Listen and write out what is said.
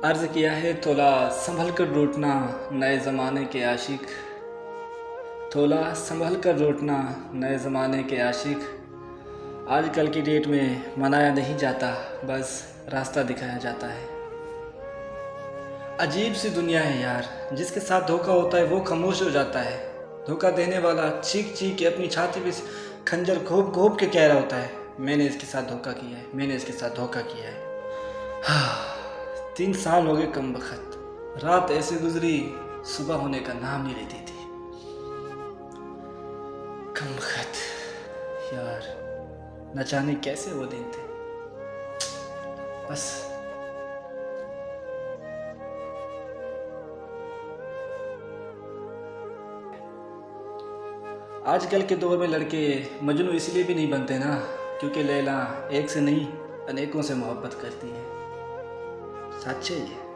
अर्ज़ किया है थोड़ा संभल कर रूठना नए ज़माने के आशिक, थोड़ा संभल कर रूठना नए ज़माने के आशिक। आजकल की डेट में मनाया नहीं जाता, बस रास्ता दिखाया जाता है। अजीब सी दुनिया है यार, जिसके साथ धोखा होता है वो खामोश हो जाता है। धोखा देने वाला चीख चीख के अपनी छाती पे खंजर घोंप घोंप के कह रहा होता है, मैंने इसके साथ धोखा किया है, मैंने इसके साथ धोखा किया है। हाँ, 3 साल हो गए कम बखत। रात ऐसे गुजरी, सुबह होने का नाम नहीं लेती थी। कम बखत यार, न जाने कैसे वो दिन थे। बस आजकल के दौर में लड़के मजनू इसलिए भी नहीं बनते ना, क्योंकि लैला एक से नहीं अनेकों से मोहब्बत करती है। सच है ये।